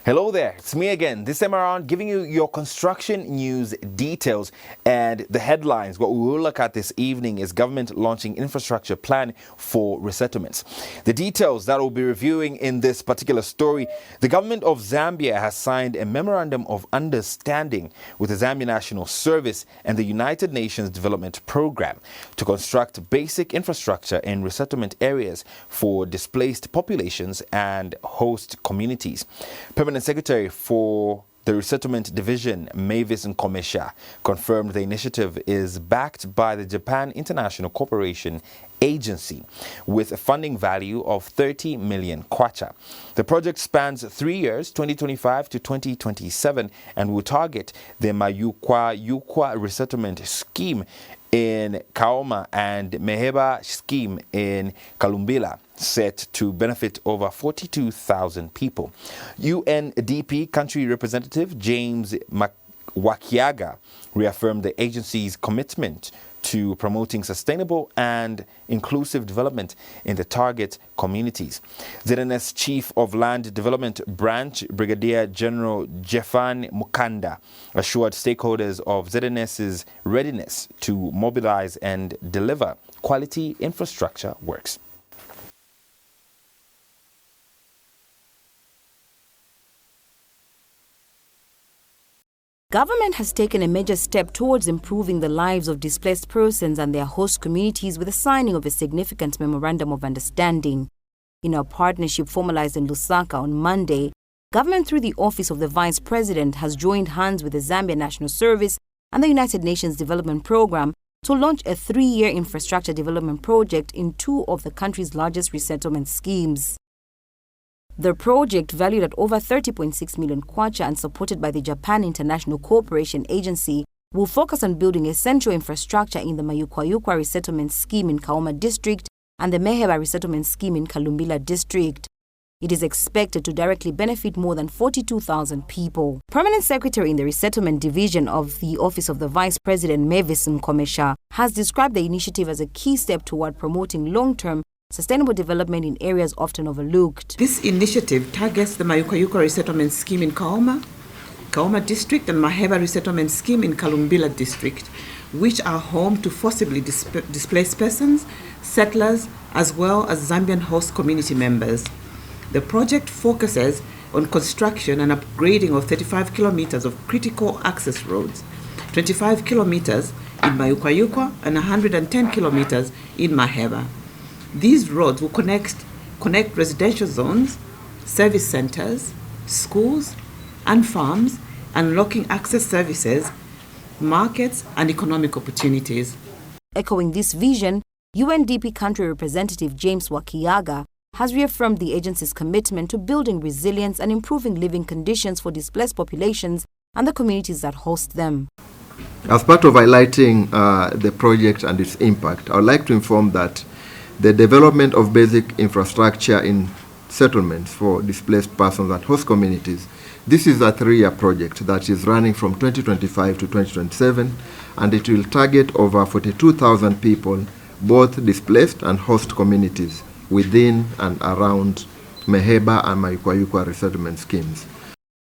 Hello there, it's me again. This time around, giving you your construction news details and the headlines. What we will look at this evening is government launching infrastructure plan for resettlements. The details that we'll be reviewing in this particular story: the government of Zambia has signed a memorandum of understanding with the Zambia National Service and the United Nations Development Program to construct basic infrastructure in resettlement areas for displaced populations and host communities. Permanent Secretary for the Resettlement Division, Mavis Nkomesha, confirmed the initiative is backed by the Japan International Cooperation Agency with a funding value of 30 million kwacha. The project spans 3 years, 2025 to 2027, and will target the Mayukwa Resettlement Scheme in Kaoma and Meheba Scheme in Kalumbila, set to benefit over 42,000 people. UNDP Country Representative James Wakiaga reaffirmed the agency's commitment to promoting sustainable and inclusive development in the target communities. ZNS Chief of Land Development Branch, Brigadier General Jeffan Mukanda, assured stakeholders of ZNS's readiness to mobilize and deliver quality infrastructure works. Government has taken a major step towards improving the lives of displaced persons and their host communities with the signing of a significant memorandum of understanding. In a partnership formalized in Lusaka on Monday, government through the Office of the Vice President has joined hands with the Zambia National Service and the United Nations Development Program to launch a 3-year infrastructure development project in 2 of the country's largest resettlement schemes. The project, valued at over 30.6 million kwacha and supported by the Japan International Cooperation Agency, will focus on building essential infrastructure in the Mayukwa Resettlement Scheme in Kaoma District and the Meheba Resettlement Scheme in Kalumbila District. It is expected to directly benefit more than 42,000 people. Permanent Secretary in the Resettlement Division of the Office of the Vice President, Mavis Nkomesha, has described the initiative as a key step toward promoting long-term sustainable development in areas often overlooked. This initiative targets the Mayukwa Resettlement Scheme in Kaoma District and Meheba Resettlement Scheme in Kalumbila District, which are home to forcibly displaced persons, settlers, as well as Zambian host community members. The project focuses on construction and upgrading of 35 kilometers of critical access roads, 25 kilometers in Mayukwa and 110 kilometers in Meheba. These roads will connect residential zones, service centers, schools, and farms, unlocking access services, markets, and economic opportunities. Echoing this vision, UNDP Country Representative James Wakiaga has reaffirmed the agency's commitment to building resilience and improving living conditions for displaced populations and the communities that host them. As part of highlighting the project and its impact, I would like to inform that the development of basic infrastructure in settlements for displaced persons and host communities, this is a 3-year project that is running from 2025 to 2027, and it will target over 42,000 people, both displaced and host communities, within and around Meheba and Mayukwa resettlement schemes.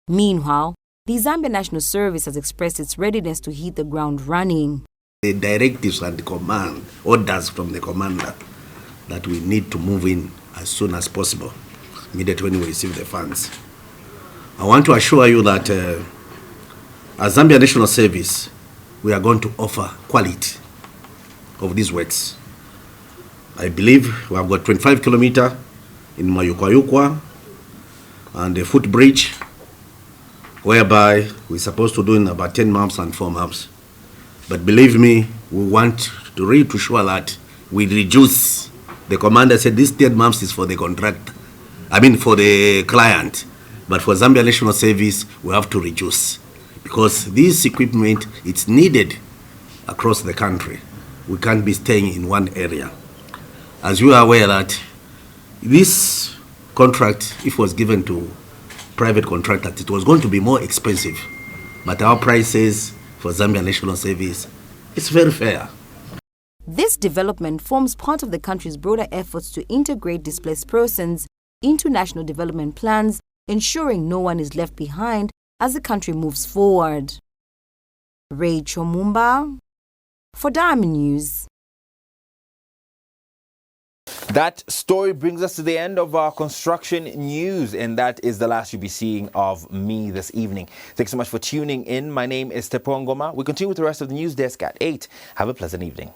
Meanwhile, the Zambia National Service has expressed its readiness to hit the ground running. The directives and the command, orders from the commander, that we need to move in as soon as possible, immediately when we receive the funds. I want to assure you that as Zambia National Service, we are going to offer quality of these works. I believe we have got 25 kilometers in Mayukwa and a footbridge, whereby we're supposed to do in about 10 months and 4 months. But believe me, we want to really to show that we reduce. The commander said this 10 months is for the contract, for the client. But for Zambia National Service, we have to reduce, because this equipment, it's needed across the country. We can't be staying in one area. As you are aware that this contract, if it was given to private contractors, it was going to be more expensive. But our prices for Zambia National Service, it's very fair. This development forms part of the country's broader efforts to integrate displaced persons into national development plans ensuring no one is left behind as the country moves forward. Rachel Mumba for Diamond News. That story brings us to the end of our construction news, and that is the last you'll be seeing of me this evening. Thanks so much for tuning in. My name is Tepo Ngoma. We continue with the rest of the news desk at 8. Have a pleasant evening.